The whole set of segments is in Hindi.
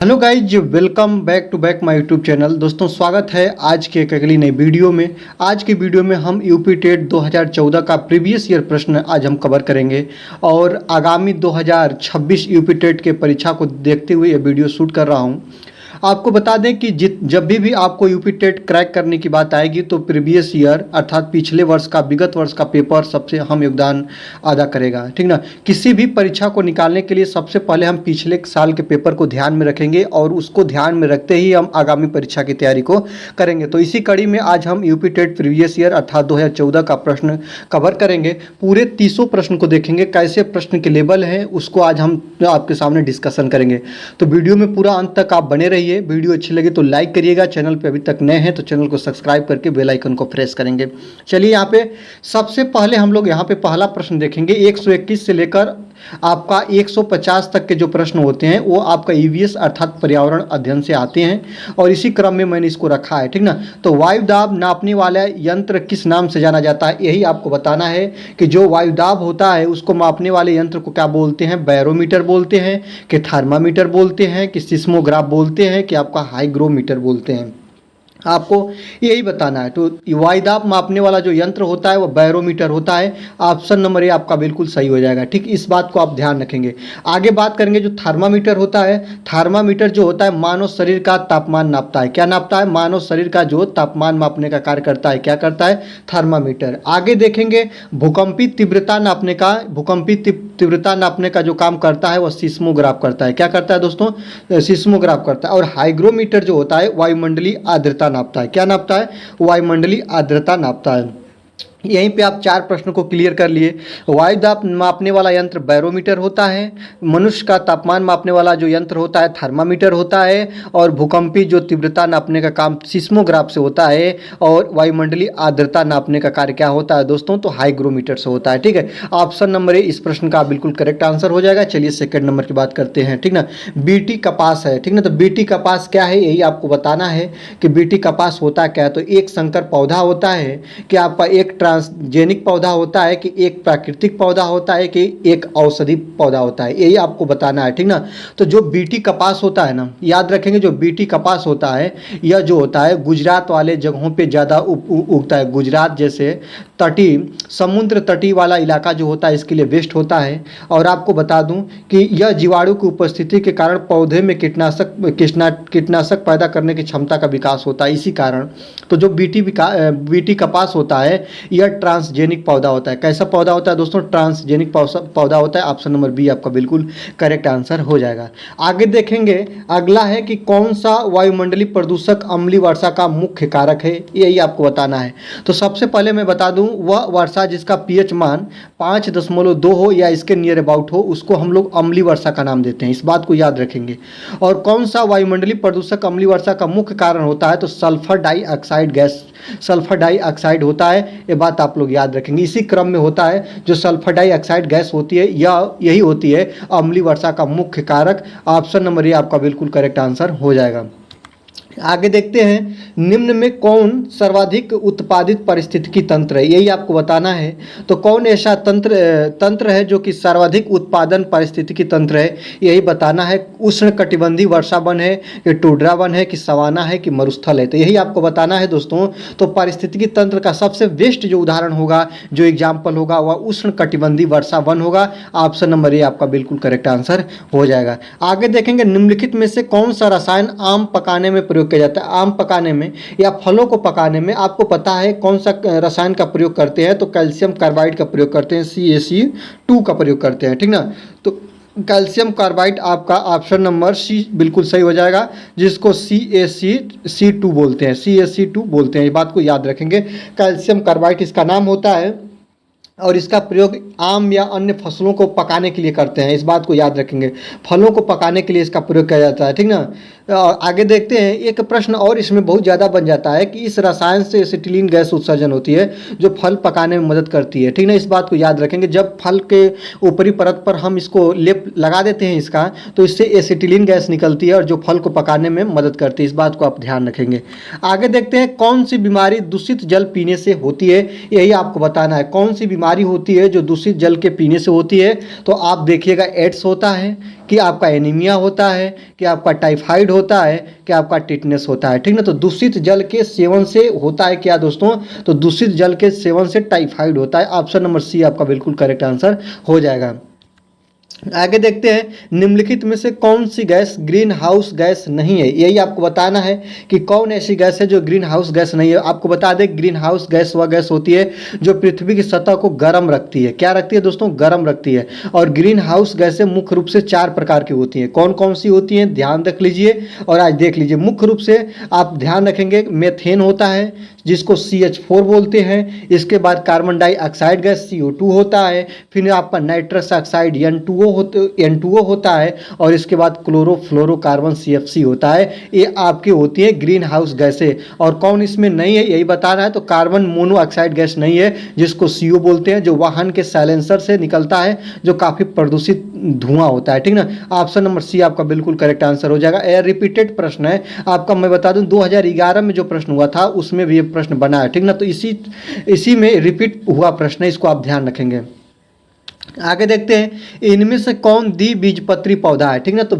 Hello guys, welcome back to back my YouTube channel. दोस्तों, स्वागत है आज के एक अगली नई वीडियो में। आज की वीडियो में हम यूपी टेट 2014 का प्रीवियस ईयर प्रश्न आज हम कवर करेंगे और आगामी 2026 यूपी टेट के परीक्षा को देखते हुए ये वीडियो शूट कर रहा हूँ। आपको बता दें कि जब भी आपको यूपी टेट क्रैक करने की बात आएगी तो प्रीवियस ईयर अर्थात पिछले वर्ष का, विगत वर्ष का पेपर सबसे अहम योगदान अदा करेगा। ठीक ना। किसी भी परीक्षा को निकालने के लिए सबसे पहले हम पिछले साल के पेपर को ध्यान में रखेंगे और उसको ध्यान में रखते ही हम आगामी परीक्षा की तैयारी को करेंगे। तो इसी कड़ी में आज हम यूपी टेट प्रीवियस ईयर अर्थात 2014 का प्रश्न कवर करेंगे। पूरे 30 प्रश्न को देखेंगे, कैसे प्रश्न के लेवल हैं उसको आज हम आपके सामने डिस्कशन करेंगे। तो वीडियो में पूरा अंत तक आप बने रहिए। वीडियो अच्छी लगे तो लाइक करिएगा, चैनल पे अभी तक नए हैं तो चैनल को सब्सक्राइब करके बेल आइकन को प्रेस करेंगे। चलिए, यहाँ पे सबसे पहले हम लोग यहाँ पे पहला प्रश्न देखेंगे। 121 से लेकर आपका 150 तक के जो प्रश्न होते हैं वो आपका ईवीएस अर्थात पर्यावरण अध्ययन से आते हैं और इसी क्रम में मैंने इसको रखा है। ठीक ना। तो वायुदाब नापने वाला यंत्र किस नाम से जाना जाता है, यही आपको बताना है कि जो वायुदाब होता है उसको मापने वाले यंत्र को क्या बोलते हैं। बैरोमीटर बोलते हैं कि थर्मामीटर बोलते हैं कि सिस्मोग्राफ बोलते हैं कि आपका हाइग्रोमीटर बोलते हैं। आपको यही बताना है। तो वायुदाब मापने वाला जो यंत्र होता है वो बैरोमीटर होता है। ऑप्शन नंबर ए आपका बिल्कुल सही हो जाएगा। ठीक, इस बात को आप ध्यान रखेंगे। आगे बात करेंगे जो थर्मामीटर होता है। थर्मामीटर जो होता है मानव शरीर का तापमान नापता है। क्या नापता है? मानव शरीर का जो तापमान मापने का कार्य करता है। क्या करता है? थर्मामीटर। आगे देखेंगे भूकंपी तीव्रता नापने का। भूकंपी तीव्रता नापने का जो काम करता है वह सिस्मोग्राफ करता है। क्या करता है दोस्तों? सिस्मोग्राफ करता है। और हाइग्रोमीटर जो होता है वायुमंडलीय आर्द्रता नापता है। क्या नापता है? वायुमंडलीय आर्द्रता नापता है। यहीं पे आप 4 प्रश्नों को क्लियर कर लिए। वायुदाब मापने वाला यंत्र बैरोमीटर होता है, मनुष्य का तापमान मापने वाला जो यंत्र होता है थर्मामीटर होता है, और भूकंपी जो तीव्रता नापने का काम सिस्मोग्राफ से होता है, और वायुमंडलीय आर्द्रता नापने का कार्य क्या होता है दोस्तों? तो हाइग्रोमीटर से होता है। ठीक है, ऑप्शन नंबर ए इस प्रश्न का बिल्कुल करेक्ट आंसर हो जाएगा। चलिए सेकंड नंबर की बात करते हैं। ठीक ना। बीटी कपास है। ठीक ना। तो बीटी कपास क्या है यही आपको बताना है कि बीटी कपास होता क्या है। तो एक संकर पौधा होता है कि आपका एक ट्रांसजेनिक पौधा होता है कि एक प्राकृतिक पौधा होता है कि एक औषधि पौधा होता है, यही आपको बताना है। ठीक ना। तो जो बीटी कपास होता है ना, याद रखेंगे, जो बीटी कपास होता है यह जो होता है गुजरात वाले जगहों पे ज़्यादा उगता है। गुजरात जैसे तटीय समुद्र तटीय वाला इलाका जो होता है इसके लिए बेस्ट होता है। और आपको बता दूं कि यह जीवाणु की उपस्थिति के कारण पौधे में कीटनाशक पैदा करने की क्षमता का विकास होता है। इसी कारण तो जो बीटी कपास होता है यह ट्रांसजेनिक पौधा होता है। कैसा पौधा होता है दोस्तों? ट्रांसजेनिक पौधा होता है। ऑप्शन नंबर बी आपका बिल्कुल करेक्ट आंसर हो जाएगा। आगे देखेंगे, अगला है कि कौन सा वायुमंडलीय प्रदूषक अम्लीय वर्षा का मुख्य कारक है, यही आपको बताना है। तो सबसे पहले मैं बता दूं, वह वर्षा जिसका पीएच मान 5.2 हो या इसके नियर अबाउट हो उसको हम लोग अम्लीय वर्षा का नाम देते हैं। इस बात को याद रखेंगे। और कौन सा वायुमंडलीय प्रदूषक अम्लीय वर्षा का मुख्य कारण होता है? तो sulphur dioxide gas, sulphur dioxide होता है। ये बात आप लोग याद रखेंगे। इसी क्रम में होता है जो सल्फर डाइऑक्साइड गैस होती है यही होती है अम्लीय वर्षा का मुख्य कारक। ऑप्शन नंबर ए आपका बिल्कुल करेक्ट आंसर हो जाएगा। आगे देखते हैं, निम्न में कौन सर्वाधिक उत्पादित पारिस्थितिकी तंत्र है, यही आपको बताना है। तो कौन ऐसा तंत्र है जो कि सर्वाधिक उत्पादन पारिस्थितिकी तंत्र है, यही बताना है। उष्णकटिबंधीय वर्षा वन है कि टुंड्रा वन है कि सवाना है कि मरुस्थल है, तो यही आपको बताना है दोस्तों। तो पारिस्थितिकी तंत्र का सबसे बेस्ट जो उदाहरण होगा, जो एग्जाम्पल होगा, वह उष्णकटिबंधीय वर्षा वन होगा। ऑप्शन नंबर ए आपका बिल्कुल करेक्ट आंसर हो जाएगा। आगे देखेंगे, निम्नलिखित में से कौन सा रसायन आम पकाने में प्रयोग किया जाता है? आम पकाने में या फलों को पकाने में आपको पता है कौन सा रसायन का प्रयोग करते हैं? तो कैल्शियम कार्बाइड का प्रयोग करते हैं, CaC2 का प्रयोग करते हैं। ठीक ना। तो कैल्शियम कार्बाइड आपका ऑप्शन नंबर सी बिल्कुल सही हो जाएगा, जिसको CaC2 बोलते हैं। CaC2 बोलते हैं, ये बात को याद रखेंगे। कैल्शियम कार्बाइड इसका नाम होता है और इसका प्रयोग आम या अन्य फसलों को पकाने के लिए करते हैं, इस बात को याद रखेंगे। फलों को पकाने के लिए इसका प्रयोग किया जाता है। ठीक ना। आगे देखते हैं, एक प्रश्न और इसमें बहुत ज़्यादा बन जाता है कि इस रसायन से एसिटिलीन गैस उत्सर्जन होती है जो फल पकाने में मदद करती है। ठीक ना, इस बात को याद रखेंगे। जब फल के ऊपरी परत पर हम इसको लेप लगा देते हैं इसका, तो इससे एसिटिलीन गैस निकलती है और जो फल को पकाने में मदद करती है। इस बात को आप ध्यान रखेंगे। आगे देखते हैं, कौन सी बीमारी दूषित जल पीने से होती है, यही आपको बताना है। कौन सी बीमारी होती है जो दूषित जल के पीने से होती है? तो आप देखिएगा, एड्स होता है, कि आपका एनीमिया होता है, कि आपका टाइफाइड होता है, कि आपका टिटनेस होता है। ठीक ना, तो दूषित जल के सेवन से होता है क्या दोस्तों? तो दूषित जल के सेवन से टाइफाइड होता है। ऑप्शन नंबर सी आपका बिल्कुल करेक्ट आंसर हो जाएगा। आगे देखते हैं, निम्नलिखित में से कौन सी गैस ग्रीन हाउस गैस नहीं है? यही आपको बताना है कि कौन ऐसी गैस है जो ग्रीन हाउस गैस नहीं है। आपको बता दें, ग्रीन हाउस गैस वह गैस होती है जो पृथ्वी की सतह को गर्म रखती है। क्या रखती है दोस्तों? गर्म रखती है। और ग्रीन हाउस गैसें मुख्य रूप से 4 प्रकार की होती हैं। कौन कौन सी होती हैं? ध्यान रख लीजिए और आज देख लीजिए। मुख्य रूप से आप ध्यान रखेंगे, मेथेन होता है जिसको CH4 बोलते हैं। इसके बाद कार्बन डाइऑक्साइड गैस CO2 होता है। फिर आपका नाइट्रस ऑक्साइड N2O होता है। और इसके बाद क्लोरोफ्लोरोकार्बन CFC होता है। ये आपकी होती है ग्रीन हाउस गैसें। और कौन इसमें नहीं है, यही बताना है। तो कार्बन मोनोऑक्साइड गैस नहीं है, जिसको CO बोलते हैं, जो वाहन के साइलेंसर से निकलता है, जो काफ़ी प्रदूषित धुआं होता है। ठीक ना, ऑप्शन नंबर सी आपका बिल्कुल करेक्ट आंसर हो जाएगा। यह रिपीटेड प्रश्न है आपका। मैं बता दूं, 2011 में जो प्रश्न हुआ था उसमें भी ये प्रश्न बना है। ठीक ना, तो इसी में रिपीट हुआ प्रश्न है, इसको आप ध्यान रखेंगे। आगे देखते हैं, इनमें से कौन द्विबीजपत्री पौधा है? ठीक ना, तो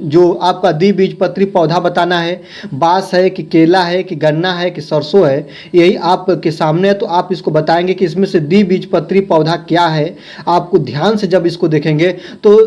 जो आपका द्विबीजपत्री पौधा बताना है। बांस है, कि केला है, कि गन्ना है, कि सरसों है, यही आपके सामने है। तो आप इसको बताएंगे कि इसमें से द्विबीजपत्री पौधा क्या है। आपको ध्यान से जब इसको देखेंगे तो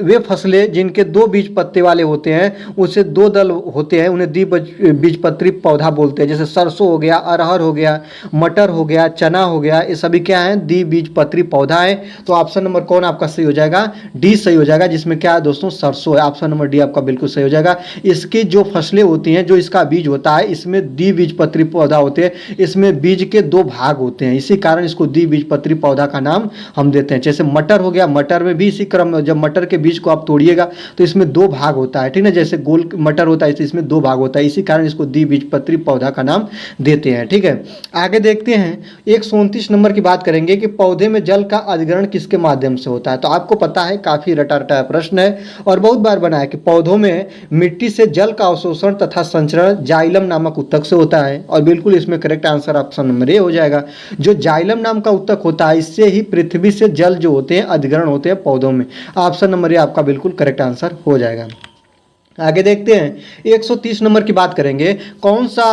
वे फसलें जिनके 2 बीज पत्ते वाले होते हैं, उससे 2 दल होते हैं, उन्हें द्विबीजपत्री पौधा बोलते हैं। जैसे सरसों हो गया, अरहर हो गया, मटर हो गया, चना हो गया, ये सभी क्या है? द्विबीजपत्री पौधा है। तो ऑप्शन नंबर कौन आपका सही हो जाएगा? डी सही हो जाएगा, जिसमें क्या है दोस्तों? सरसों है। ऑप्शन नंबर डी आपका बिल्कुल सही हो जाएगा। इसकी जो फसलें होती हैं, जो इसका बीज होता है, इसमें द्विबीजपत्री पौधा होते हैं। इसमें बीज के 2 भाग होते हैं, इसी कारण इसको द्विबीजपत्री पौधा का नाम हम देते हैं। जैसे मटर हो गया, मटर में भी इसी क्रम में, जब मटर के बीज को आप तोड़िएगा तो इसमें 2 भाग होता है। ठीक है, जैसे गोल मटर होता है, इसमें 2 भाग होता है, इसी कारण इसको द्विबीजपत्री पौधा का नाम देते हैं। ठीक है, आगे देखते हैं, 129 नंबर की बात करेंगे कि पौधे में जल का अधिग्रहण किसके माध्यम से होता है? तो आपको पता है, काफी रटा रटाया प्रश्न है और बहुत बार बना है कि पौधों में मिट्टी से जल का अवशोषण तथा संचरण जाइलम नामक ऊतक से होता है। और बिल्कुल इसमें correct answer option number A हो जाएगा। जो जाइलम नाम का ऊतक होता है, इससे ही पृथ्वी से जल जो होते हैं अधिग्रहण होते हैं पौधों में। ऑप्शन नंबर ए आपका बिल्कुल करेक्ट आंसर हो जाएगा। आगे देखते हैं, 130 नंबर की बात करेंगे। कौन सा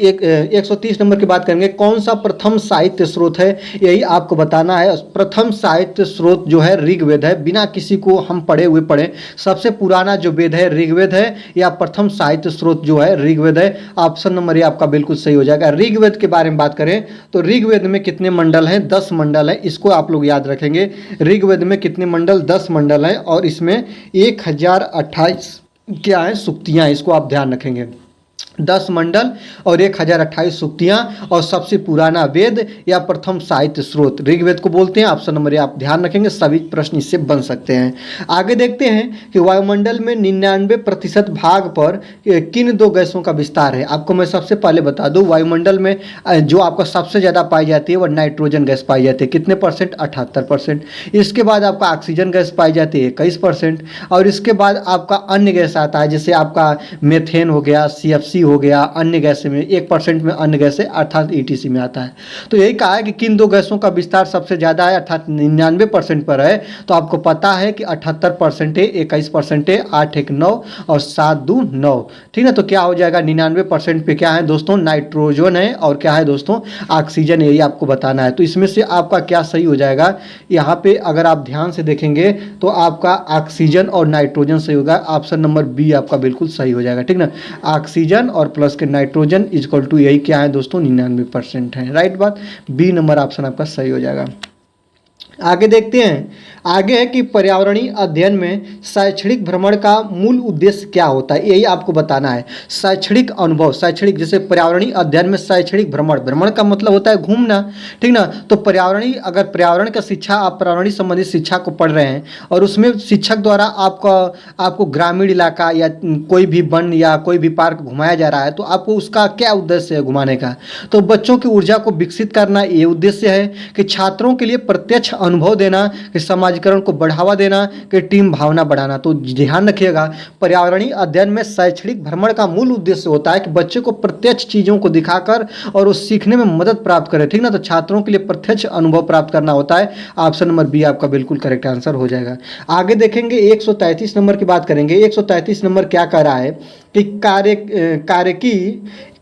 130 नंबर की बात करेंगे, कौन सा प्रथम साहित्य स्रोत है? यही आपको बताना है। प्रथम साहित्य स्रोत जो है ऋग्वेद है। बिना किसी को हम पढ़े सबसे पुराना जो वेद है ऋग्वेद है, या प्रथम साहित्य स्रोत जो है ऋग्वेद है। ऑप्शन नंबर ए आपका बिल्कुल सही हो जाएगा। ऋग्वेद के बारे में बात करें तो ऋग्वेद में कितने मंडल हैं? 10 मंडल है। इसको आप लोग याद रखेंगे। ऋग्वेद में कितने मंडल? 10 मंडल हैं और इसमें 1028 क्या है? सूक्तियाँ। इसको आप ध्यान रखेंगे। 10 मंडल और 1028 सूक्तियाँ और सबसे पुराना वेद या प्रथम साहित्य स्रोत ऋग्वेद को बोलते हैं। ऑप्शन नंबर ए आप ध्यान रखेंगे, सभी प्रश्न इससे बन सकते हैं। आगे देखते हैं कि वायुमंडल में 99% भाग पर किन 2 गैसों का विस्तार है? आपको मैं सबसे पहले बता दूं, वायुमंडल में जो आपका सबसे ज़्यादा पाई जाती है वह नाइट्रोजन गैस पाई जाती है। कितने परसेंट? 78%। इसके बाद आपका ऑक्सीजन गैस पाई जाती है 21%। और इसके बाद आपका अन्य गैस आता है, जैसे आपका मेथेन हो गया, CFC हो गया। अन्य गैसें में 1% में अन्य गैसें अर्थात ETC में आता है। तो यही कहा है कि किन 2 गैसों का विस्तार सबसे ज़्यादा है, अर्थात 99% पर है। तो आपको पता है कि 78% है, 21% है, 8 1 9 और 7 2 9। ठीक है, तो क्या हो जाएगा? 99% पे क्या है दोस्तों? नाइट्रोजन है। और क्या है दोस्तों? ऑक्सीजन। यही आपको बताना है। तो इसमें से आपका क्या सही हो जाएगा? यहाँ पे अगर आप ध्यान से देखेंगे तो आपका ऑक्सीजन और नाइट्रोजन सही होगा। ऑप्शन नंबर बी आपका बिल्कुल सही हो जाएगा। ठीक ना, ऑक्सीजन और प्लस के नाइट्रोजन इक्वल टू यही क्या है दोस्तों? 99% है। राइट बात, बी नंबर ऑप्शन आपका सही हो जाएगा। आगे देखते हैं, आगे है कि पर्यावरणीय अध्ययन में शैक्षणिक भ्रमण का मूल उद्देश्य क्या होता है, यही आपको बताना है। शैक्षणिक अनुभव, शैक्षणिक जैसे पर्यावरणीय अध्ययन में शैक्षणिक भ्रमण, भ्रमण का मतलब होता है घूमना, ठीक ना। तो पर्यावरणीय, अगर पर्यावरण का शिक्षा, आप पर्यावरणीय संबंधित शिक्षा को पढ़ रहे हैं और उसमें शिक्षक द्वारा आपको ग्रामीण इलाका या कोई भी वन या कोई भी पार्क घुमाया जा रहा है, तो आपको उसका क्या उद्देश्य है घुमाने का? तो बच्चों की ऊर्जा को विकसित करना, ये उद्देश्य है। कि छात्रों के लिए प्रत्यक्ष अनुभव देना, कि समाजीकरण को बढ़ावा देना, कि टीम भावना बढ़ाना। तो ध्यान रखिएगा, पर्यावरणीय अध्ययन में शैक्षणिक भ्रमण का मूल उद्देश्य होता है कि बच्चे को प्रत्यक्ष चीज़ों को दिखाकर और उस सीखने में मदद प्राप्त करें, ठीक ना। तो छात्रों के लिए प्रत्यक्ष अनुभव प्राप्त करना होता है। ऑप्शन नंबर बी आपका बिल्कुल करेक्ट आंसर हो जाएगा। आगे देखेंगे 133 नंबर की बात करेंगे। 133 नंबर क्या कह रहा है कि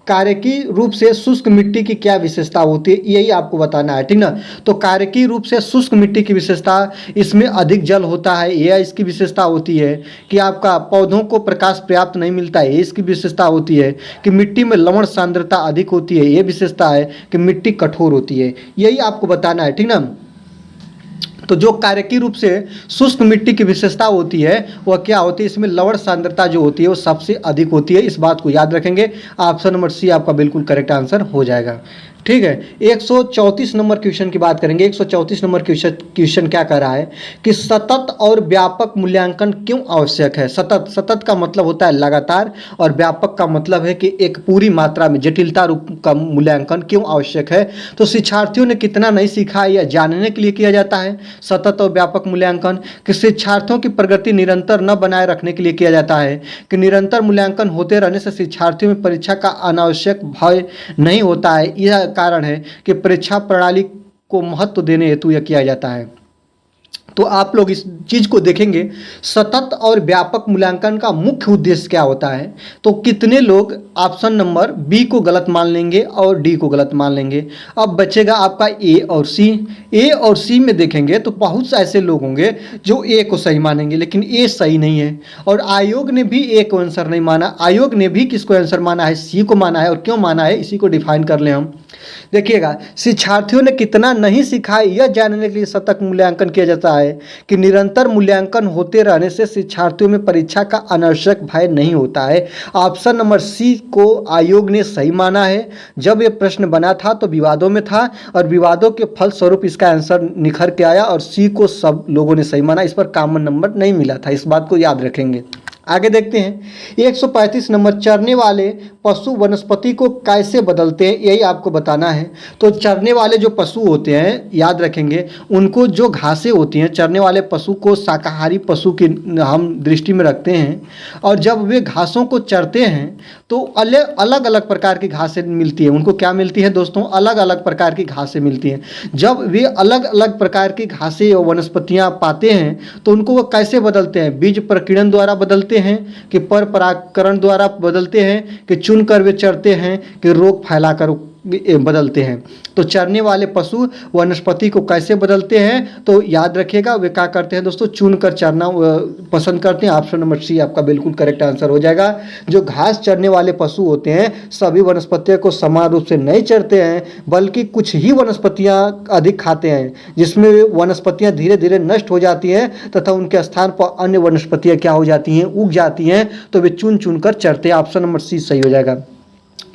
कार्यकी रूप से शुष्क मिट्टी की क्या विशेषता होती है, यही आपको बताना है, ठीक ना। तो कार्यकी रूप से शुष्क मिट्टी की विशेषता, इसमें अधिक जल होता है, यह इसकी विशेषता होती है। कि आपका पौधों को प्रकाश पर्याप्त नहीं मिलता है, ये इसकी विशेषता होती है। कि मिट्टी में लवण सांद्रता अधिक होती है, ये विशेषता है। कि मिट्टी कठोर होती है, यही आपको बताना है, ठीक ना। तो जो कार्यकी रूप से शुष्क मिट्टी की विशेषता होती है वह क्या होती है, इसमें लवण सांद्रता जो होती है वो सबसे अधिक होती है। इस बात को याद रखेंगे। ऑप्शन नंबर सी आपका बिल्कुल करेक्ट आंसर हो जाएगा, ठीक है। 134 नंबर क्वेश्चन की बात करेंगे। 134 नंबर क्वेश्चन क्या कह रहा है कि सतत और व्यापक मूल्यांकन क्यों आवश्यक है। सतत का मतलब होता है लगातार, और व्यापक का मतलब है कि एक पूरी मात्रा में जटिलता रूप का मूल्यांकन क्यों आवश्यक है। तो शिक्षार्थियों ने कितना नहीं सीखा यह जानने के लिए किया जाता है सतत और व्यापक मूल्यांकन। कि शिक्षार्थियों की प्रगति निरंतर न बनाए रखने के लिए किया जाता है। कि निरंतर मूल्यांकन होते रहने से शिक्षार्थियों में परीक्षा का अनावश्यक भय नहीं होता है, यह कारण है कि परीक्षा प्रणाली को महत्व देने हेतु यह किया जाता है। तो आप लोग इस चीज़ को देखेंगे, सतत और व्यापक मूल्यांकन का मुख्य उद्देश्य क्या होता है। तो कितने लोग ऑप्शन नंबर बी को गलत मान लेंगे और डी को गलत मान लेंगे। अब बचेगा आपका ए और सी। ए और सी में देखेंगे तो बहुत से ऐसे लोग होंगे जो ए को सही मानेंगे, लेकिन ए सही नहीं है। और आयोग ने भी ए को आंसर नहीं माना, आयोग ने भी किसको आंसर माना है, सी को माना है। और क्यों माना है इसी को डिफाइन कर लें हम। देखिएगा, शिक्षार्थियों ने कितना नहीं सीखा है यह जानने के लिए सतत मूल्यांकन किया जाता है। कि निरंतर मूल्यांकन होते रहने से शिक्षार्थियों में परीक्षा का अनावश्यक भय नहीं होता है। ऑप्शन नंबर सी को आयोग ने सही माना है। जब यह प्रश्न बना था तो विवादों में था और विवादों के फलस्वरूप इसका आंसर निखर के आया और सी को सब लोगों ने सही माना। इस पर कॉमन नंबर नहीं मिला था, इस बात को याद रखेंगे। आगे देखते हैं 135 नंबर, चरने वाले पशु वनस्पति को कैसे बदलते हैं, यही आपको बताना है। तो चरने वाले जो पशु होते हैं, याद रखेंगे, उनको जो घासें होती हैं, चरने वाले पशु को शाकाहारी पशु की हम दृष्टि में रखते हैं। और जब वे घासों को चरते हैं तो अलग अलग प्रकार की घासें मिलती है उनको। क्या मिलती है दोस्तों, अलग अलग प्रकार की घासें मिलती हैं। जब वे अलग अलग प्रकार की घासें और वनस्पतियाँ पाते हैं तो उनको वो कैसे बदलते हैं, बीज प्रकीर्णन द्वारा बदलते हैं, कि पर परागकरण द्वारा बदलते हैं, कि चुनकर वे चरते हैं, कि रोग फैलाकर बदलते हैं। तो चरने वाले पशु वनस्पति को कैसे बदलते हैं, तो याद रखिएगा वे क्या करते हैं दोस्तों, चुनकर चरना पसंद करते हैं। ऑप्शन नंबर सी आपका बिल्कुल करेक्ट आंसर हो जाएगा। जो घास चरने वाले पशु होते हैं सभी वनस्पतियों को समान रूप से नहीं चरते हैं, बल्कि कुछ ही वनस्पतियां अधिक खाते हैं, जिसमें वनस्पतियां धीरे धीरे नष्ट हो जाती हैं तथा उनके स्थान पर अन्य वनस्पतियां क्या हो जाती हैं, उग जाती हैं। तो वे चुन चुन कर चरते हैं। ऑप्शन नंबर सी सही हो जाएगा।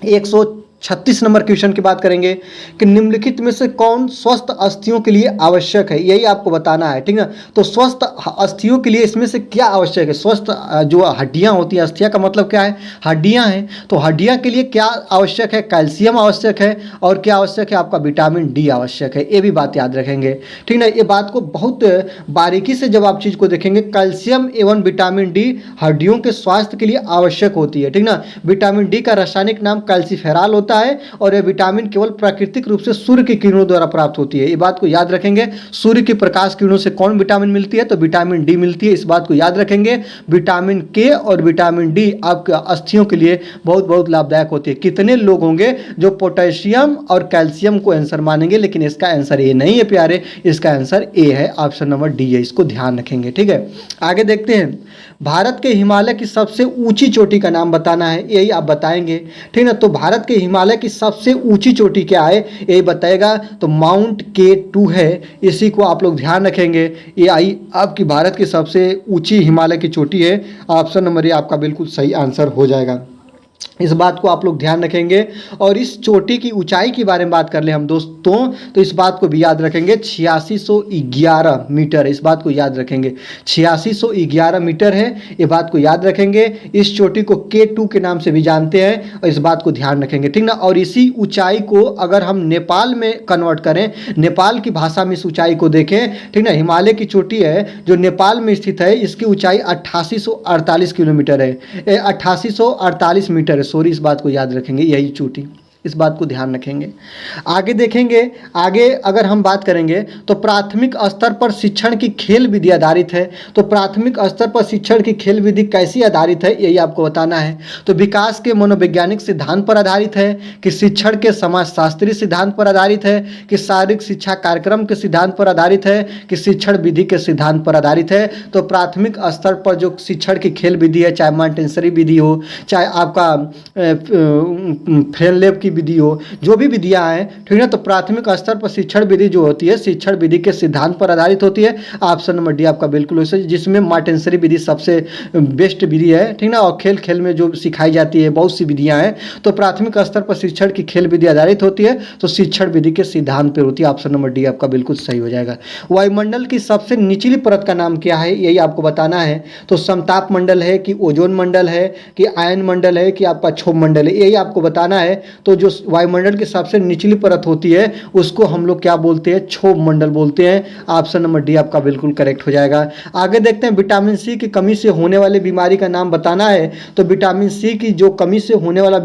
136 नंबर क्वेश्चन की बात करेंगे कि निम्नलिखित में से कौन स्वस्थ अस्थियों के लिए आवश्यक है, यही आपको बताना है, ठीक ना। तो स्वस्थ अस्थियों के लिए इसमें से क्या आवश्यक है। स्वस्थ जो हड्डियां होती हैं, अस्थियां का मतलब क्या है, हड्डियां हैं। तो हड्डियां के लिए क्या आवश्यक है, कैल्शियम आवश्यक है। और क्या आवश्यक है आपका, विटामिन डी आवश्यक है। ये भी बात याद रखेंगे, ठीक ना। ये बात को बहुत बारीकी से जब आप चीज़ को देखेंगे, कैल्शियम एवं विटामिन डी हड्डियों के स्वास्थ्य के लिए आवश्यक होती है, ठीक ना। विटामिन डी का रासायनिक नाम कैल्सीफेरॉल होता है और यह विटामिन केवल प्राकृतिक रूप से सूर्य की किरणों द्वारा प्राप्त होती है। ये बात को याद रखेंगे। सूर्य की प्रकाश किरणों से कौन विटामिन मिलती है, तो विटामिन डी मिलती है। इस बात को याद रखेंगे। विटामिन के और विटामिन डी आपके अस्थियों के लिए बहुत बहुत लाभदायक होती है। कितने लोग होंगे जो पोटेशियम और कैल्शियम को आंसर मानेंगे, लेकिन इसका आंसर ए नहीं है प्यारे, इसका आंसर ए है, ऑप्शन नंबर डी है। इसको ध्यान रखेंगे, ठीक है। आगे देखते हैं भारत के हिमालय की सबसे ऊंची चोटी का नाम बताना है, यही आप बताएंगे। ठीक ना, तो भारत के हिमालय की सबसे ऊंची चोटी क्या है यही बताएगा, तो माउंट K2 है, इसी को आप लोग ध्यान रखेंगे। ये आई आपकी भारत की सबसे ऊंची हिमालय की चोटी है। ऑप्शन नंबर ए आपका बिल्कुल सही आंसर हो जाएगा। इस बात को आप लोग ध्यान रखेंगे। और इस चोटी की ऊंचाई के बारे में बात कर ले हम दोस्तों, तो इस बात को भी याद रखेंगे, 8611 मीटर है, इस बात को याद रखेंगे, 8611 मीटर है, ये बात को याद रखेंगे। इस चोटी को K2 के नाम से भी जानते हैं, और इस बात को ध्यान रखेंगे, ठीक ना। और इसी ऊंचाई को अगर हम नेपाल में कन्वर्ट करें, नेपाल की भाषा में इस ऊंचाई को देखें, ठीक ना, हिमालय की चोटी है जो नेपाल में स्थित है, इसकी ऊंचाई 8848 किलोमीटर है, 8848 मीटर है, सॉरी, इस बात को याद रखेंगे, यही चोटी, इस बात को ध्यान रखेंगे। आगे देखेंगे, आगे अगर हम बात करेंगे तो प्राथमिक स्तर पर शिक्षण की खेल विधि आधारित है। तो प्राथमिक स्तर पर शिक्षण की खेल विधि कैसी आधारित है यही आपको बताना है। तो विकास के मनोवैज्ञानिक सिद्धांत पर आधारित है, कि शिक्षण के समाजशास्त्री सिद्धांत पर आधारित है, कि शारीरिक शिक्षा कार्यक्रम के सिद्धांत पर आधारित है, कि शिक्षण विधि के सिद्धांत पर आधारित है। तो प्राथमिक स्तर पर जो शिक्षण की खेल विधि है, चाहे मॉन्टेसरी विधि हो, चाहे आपका फेनलेब की विधि हो, जो भी विधियां हैं, ठीक है, तो प्राथमिक स्तर पर शिक्षण विधि जो होती है, शिक्षण विधि के सिद्धांत पर आधारित होती है। ऑप्शन नंबर डी आपका बिल्कुल सही, जिसमें मॉन्टेसरी विधि सबसे बेस्ट विधि है, ठीक ना। और खेल खेल में जो सिखाई जाती है, बहुत सी विधियां हैं, तो प्राथमिक स्तर पर शिक्षण की खेल विधि आधारित होती है, तो शिक्षण विधि के सिद्धांत पर होती है। ऑप्शन नंबर डी आपका बिल्कुल सही हो जाएगा। वायुमंडल की सबसे निचली परत का नाम क्या है यही आपको बताना है। तो समताप मंडल है, कि ओजोन मंडल है, कि आयन मंडल है, कि आपका क्षोभ मंडल है, यही आपको बताना है। तो जो वायुमंडल की सबसे निचली परत होती है उसको हम लोग क्या बोलते हैं, क्षोभ मंडल बोलते हैं। ऑप्शन नंबर डी आपका बिल्कुल करेक्ट हो जाएगा। आगे देखते हैं, विटामिन सी की कमी से होने वाली बीमारी का नाम बताना है। तो विटामिन सी की जो कमी से होने वाला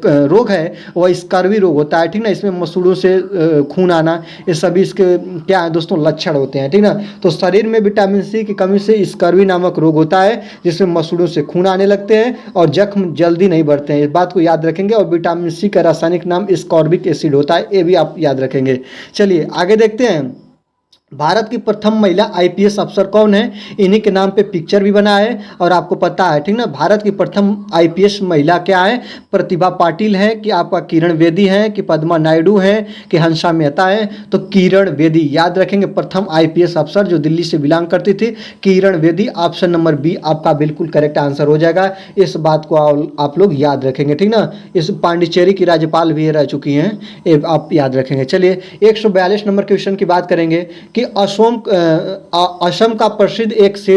रोग है वह स्कर्वी रोग होता है, ठीक ना। इसमें मसूड़ों से खून आना, ये सभी इसके क्या है दोस्तों, लक्षण होते हैं, ठीक ना। तो शरीर में विटामिन सी की कमी से स्कर्वी नामक रोग होता है, जिसमें मसूड़ों से खून आने लगते हैं और जख्म जल्दी नहीं बढ़ते हैं, इस बात को याद रखेंगे। और विटामिन सी का रासायनिक नाम स्कॉर्बिक एसिड होता है, ये भी आप याद रखेंगे। चलिए आगे देखते हैं, भारत की प्रथम महिला आईपीएस अफसर कौन है, इन्हीं के नाम पे पिक्चर भी बना है और आपको पता है, ठीक ना। भारत की प्रथम आईपीएस महिला क्या है, प्रतिभा पाटिल है, कि आपका किरण बेदी है, कि पद्मा नायडू है, कि हंसा मेहता है। तो किरण बेदी याद रखेंगे, प्रथम आईपीएस अफसर जो दिल्ली से बिलोंग करती थी, Kiran Bedi. Option number B आपका बिल्कुल करेक्ट आंसर हो जाएगा, इस बात को आप लोग याद रखेंगे, ठीक ना। इस पांडिचेरी की राज्यपाल भी रह चुकी हैं, ये आप याद रखेंगे। चलिए 142 नंबर क्वेश्चन की बात करेंगे, कि असम का प्रसिद्ध एक से,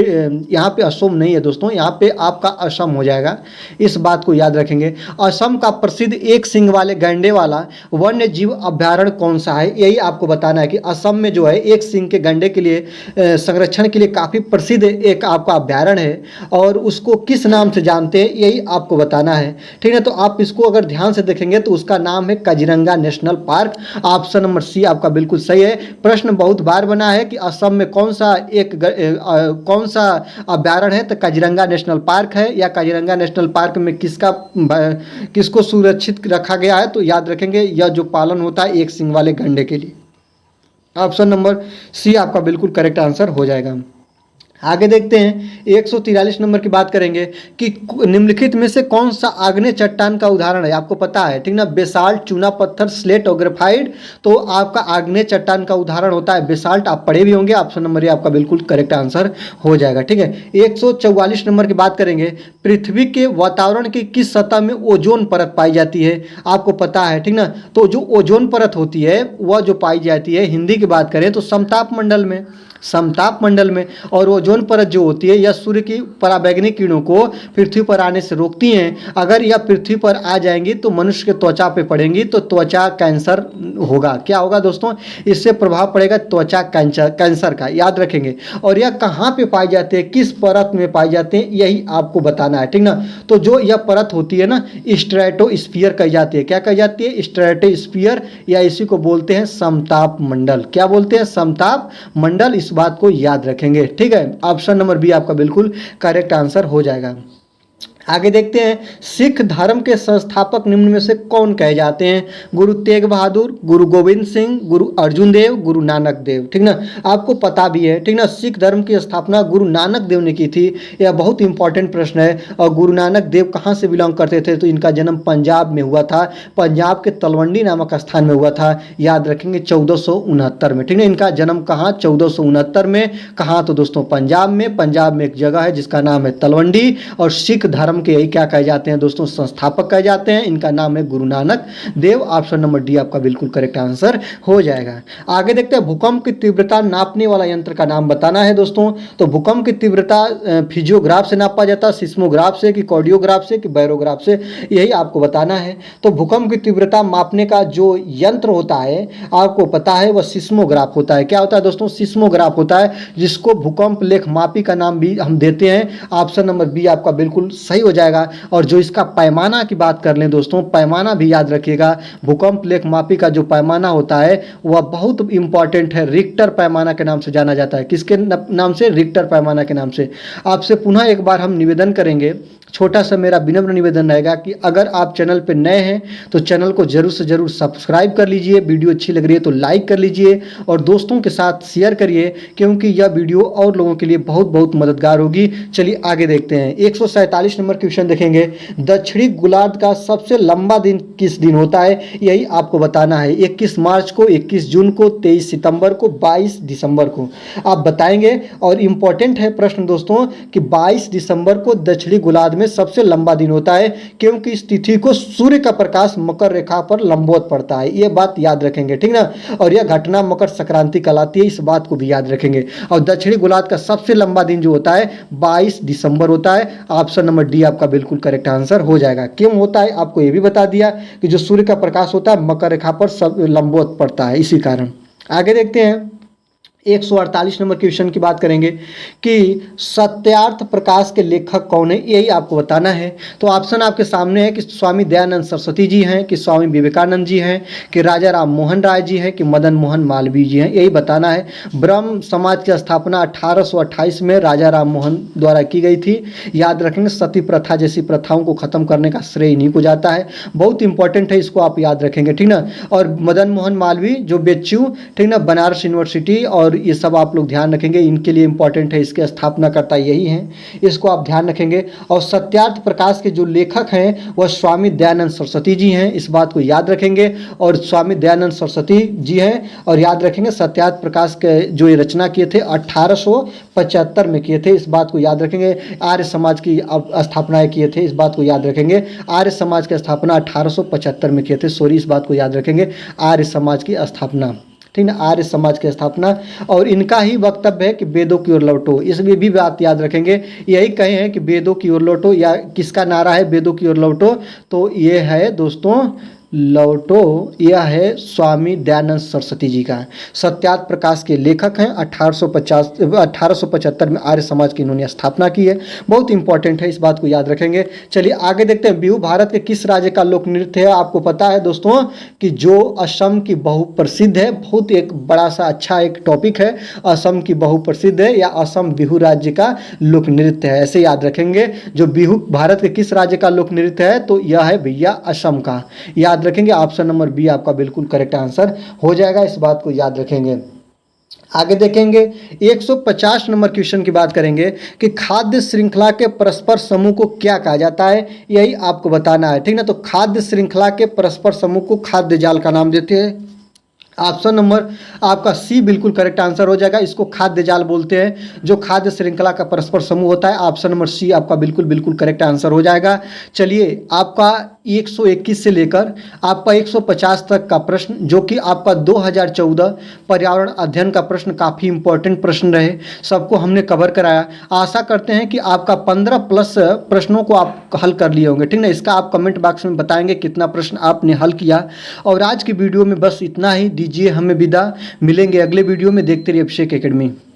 यहाँ पे असम नहीं है दोस्तों, यहाँ पे आपका असम हो जाएगा, इस बात को याद रखेंगे। असम का प्रसिद्ध एक सिंग वाले गैंडे वाला वन्य जीव अभ्यारण्य कौन सा है यही आपको बताना है। कि असम में जो है एक सिंग के गैंडे के लिए संरक्षण के लिए काफ़ी प्रसिद्ध एक आपका अभ्यारण्य है, और उसको किस नाम से जानते हैं यही आपको बताना है, ठीक है। तो आप इसको अगर ध्यान से देखेंगे तो उसका नाम है Kaziranga national park. Option number C आपका बिल्कुल सही है। प्रश्न बहुत बार बना है कि असम में कौन सा अभ्यारण्य है, तो काजीरंगा नेशनल पार्क है, या काजीरंगा नेशनल पार्क में किसको सुरक्षित रखा गया है, तो याद रखेंगे यह जो पालन होता है एक सिंग वाले गैंडे के लिए। ऑप्शन नंबर सी आपका बिल्कुल करेक्ट आंसर हो जाएगा। आगे देखते हैं 143 नंबर की बात करेंगे, कि निम्नलिखित में से कौन सा आग्नेय चट्टान का उदाहरण है, आपको पता है, ठीक ना। बेसाल्ट, चूना पत्थर, स्लेट और ग्रेफाइट, तो आपका आग्नेय चट्टान का उदाहरण होता है बेसाल्ट, आप पढ़े भी होंगे। ऑप्शन नंबर ए आपका बिल्कुल करेक्ट आंसर हो जाएगा, ठीक है। 144 नंबर की बात करेंगे, पृथ्वी के वातावरण की किस सतह में ओजोन परत पाई जाती है, आपको पता है, ठीक ना। तो जो ओजोन परत होती है वह जो पाई जाती है, हिंदी की बात करें तो समताप मंडल में, समताप मंडल में। और ओजोन परत जो होती है यह सूर्य की पराबैंगनी किरणों को पृथ्वी पर आने से रोकती हैं। अगर यह पृथ्वी पर आ जाएंगी तो मनुष्य के त्वचा पे पड़ेंगी तो त्वचा कैंसर होगा। क्या होगा दोस्तों, इससे प्रभाव पड़ेगा त्वचा कैंसर का, याद रखेंगे। और यह कहाँ पे पाई जाते हैं, किस परत में पाई जाते हैं यही आपको बताना है, ठीक ना। तो जो यह परत होती है ना, स्ट्रेटोस्फीयर कही जाती है। क्या कही जाती है, स्ट्रेटोस्फीयर, या इसी को बोलते हैं समताप मंडल। क्या बोलते हैं, समताप मंडल, इस बात को याद रखेंगे, ठीक है। ऑप्शन नंबर बी आपका बिल्कुल करेक्ट आंसर हो जाएगा। आगे देखते हैं, सिख धर्म के संस्थापक निम्न में से कौन कहे जाते हैं? गुरु तेग बहादुर, गुरु गोविंद सिंह, गुरु अर्जुन देव, गुरु नानक देव। ठीक ना, आपको पता भी है। ठीक ना, सिख धर्म की स्थापना गुरु नानक देव ने की थी। यह बहुत इंपॉर्टेंट प्रश्न है। और गुरु नानक देव कहाँ से बिलोंग करते थे? तो इनका जन्म पंजाब में हुआ था, पंजाब के तलवंडी नामक स्थान में हुआ था। याद रखेंगे 1469 में। ठीक है, इनका जन्म कहाँ? 1469 में। कहाँ? तो दोस्तों पंजाब में। पंजाब में एक जगह है जिसका नाम है तलवंडी। और सिख धर्म के यही क्या कहे जाते हैं दोस्तों? संस्थापक कहे जाते हैं। इनका नाम है Guru Nanak Dev. Option number D आपका बिल्कुल करेक्ट आंसर हो जाएगा। आगे देखते हैं, भूकंप की तीव्रता नापने वाला यंत्र का नाम बताना है दोस्तों। तो भूकंप की तीव्रता फिजियोग्राफ से नापा जाता है, सिस्मोग्राफ से, कि कार्डियोग्राफ से, कि बैरोग्राफ से, यही आपको बताना है। तो भूकंप की तीव्रता मापने का जो यंत्र होता है आपको पता है वह सिस्मोग्राफ होता है। क्या होता है दोस्तों? सिस्मोग्राफ होता है, जिसको भूकंप लेख मापी का नाम भी हम देते हैं। ऑप्शन नंबर बी आपका बिल्कुल सही हो जाएगा। और जो इसका पैमाना की बात कर लें दोस्तों, पैमाना भी याद रखिएगा। भूकंप लेख मापी का जो पैमाना होता है वह बहुत इंपॉर्टेंट है, रिक्टर पैमाना के नाम से जाना जाता है। किसके नाम से? रिक्टर पैमाना के नाम से। आपसे पुनः एक बार हम निवेदन करेंगे, छोटा सा मेरा विनम्र निवेदन रहेगा कि अगर आप चैनल पर नए हैं तो चैनल को जरूर से जरूर सब्सक्राइब कर लीजिए। वीडियो अच्छी लग रही है तो लाइक कर लीजिए और दोस्तों के साथ शेयर करिए, क्योंकि यह वीडियो और लोगों के लिए बहुत बहुत मददगार होगी। चलिए आगे देखते हैं। 147 नंबर क्वेश्चन देखेंगे, दक्षिणी गोलार्ध का सबसे लंबा दिन किस दिन होता है? यही आपको बताना है। 21 मार्च को, 21 जून को, 23 सितंबर को, 22 दिसंबर को आप बताएंगे। और इम्पॉर्टेंट है प्रश्न दोस्तों कि 22 दिसंबर को दक्षिणी गोलार्ध में सबसे लंबा दिन होता है, क्योंकि इस तिथि को सूर्य का प्रकाश मकर रेखा पर लंबवत पड़ता है। यह बात याद रखेंगे, ठीक ना। और यह घटना मकर संक्रांति कहलाती है, इस बात को भी याद रखेंगे। और दक्षिणी गोलार्ध का सबसे लंबा दिन जो होता है 22 दिसंबर होता है। ऑप्शन नंबर डी आपका बिल्कुल करेक्ट आंसर हो जाएगा। क्यों होता है आपको यह भी बता दिया कि जो सूर्य का प्रकाश होता है मकर रेखा पर सब लंबवत पड़ता है, इसी कारण। आगे देखते हैं, 148 नंबर क्वेश्चन की बात करेंगे कि सत्यार्थ प्रकाश के लेखक कौन है? यही आपको बताना है। तो ऑप्शन आपके सामने है कि स्वामी दयानंद सरस्वती जी हैं, कि स्वामी विवेकानंद जी हैं, कि राजा राम मोहन राय जी हैं, कि मदन मोहन मालवीय जी हैं। यही बताना है। ब्रह्म समाज की स्थापना 1828 में राजा राम मोहन द्वारा की गई थी। याद रखेंगे, सती प्रथा जैसी प्रथाओं को खत्म करने का श्रेय इन्हीं को जाता है। बहुत इंपॉर्टेंट है, इसको आप याद रखेंगे, ठीक ना। और मदन मोहन मालवीय जो बेच्चू, ठीक ना, बनारस यूनिवर्सिटी, और ये सब आप लोग ध्यान रखेंगे, इनके लिए इंपॉर्टेंट है। इसके स्थापनाकर्ता यही हैं, इसको आप ध्यान रखेंगे। और सत्यार्थ प्रकाश के जो लेखक हैं वह स्वामी दयानंद सरस्वती जी हैं, इस बात को याद रखेंगे। और स्वामी दयानंद सरस्वती जी हैं, और याद रखेंगे सत्यार्थ प्रकाश के जो ये रचना किए थे 1875 में किए थे, इस बात को याद रखेंगे। आर्य समाज की स्थापना किए थे, इस बात को याद रखेंगे। आर्य समाज की स्थापना 1875 में किए थे, सॉरी, इस बात को याद रखेंगे। आर्य समाज की स्थापना, ठीक ना, आर्य समाज की स्थापना। और इनका ही वक्तव्य है कि वेदों की ओर लौटो, इसमें भी बात याद रखेंगे। यही कहे हैं कि वेदों की ओर लौटो, या किसका नारा है वेदों की ओर लौटो? तो ये है दोस्तों लौटो, यह है स्वामी दयानंद सरस्वती जी का। सत्यार्थ प्रकाश के लेखक हैं। 1875 में आर्य समाज की इन्होंने स्थापना की है। बहुत इंपॉर्टेंट है, इस बात को याद रखेंगे। चलिए आगे देखते हैं, बिहू भारत के किस राज्य का लोक नृत्य है? आपको पता है दोस्तों कि जो असम की बहुप्रसिद्ध है, बहुत एक बड़ा सा अच्छा एक टॉपिक है। असम की बहुप्रसिद्ध है, या असम बिहू राज्य का लोक नृत्य है, ऐसे याद रखेंगे। जो बिहू भारत के किस राज्य का लोक नृत्य है? तो यह है भैया असम का, याद रखेंगे। ऑप्शन नंबर बी आपका बिल्कुल करेक्ट आंसर हो जाएगा, इस बात को याद रखेंगे। आगे देखेंगे, 150 नंबर क्वेश्चन की बात करेंगे कि खाद्य श्रृंखला के परस्पर समूह को क्या कहा जाता है? यही आपको बताना है, ठीक ना। तो खाद्य श्रृंखला के परस्पर समूह को खाद्य जाल का नाम देते हैं। ऑप्शन नंबर आपका सी बिल्कुल करेक्ट आंसर हो जाएगा। इसको खाद्य जाल बोलते हैं, जो खाद्य श्रृंखला का परस्पर समूह होता है। ऑप्शन नंबर सी आपका बिल्कुल बिल्कुल करेक्ट आंसर हो जाएगा। चलिए, आपका 121 से लेकर आपका 150 तक का प्रश्न, जो कि आपका 2014 पर्यावरण अध्ययन का प्रश्न काफ़ी इंपॉर्टेंट प्रश्न रहे, सबको हमने कवर कराया। आशा करते हैं कि आपका 15 प्लस प्रश्नों को आप हल कर लिए होंगे, ठीक ना। इसका आप कमेंट बॉक्स में बताएंगे कितना प्रश्न आपने हल किया। और आज की वीडियो में बस इतना ही, दीजिए हमें विदा। मिलेंगे अगले वीडियो में, देखते रहिए अभिषेक एकेडमी।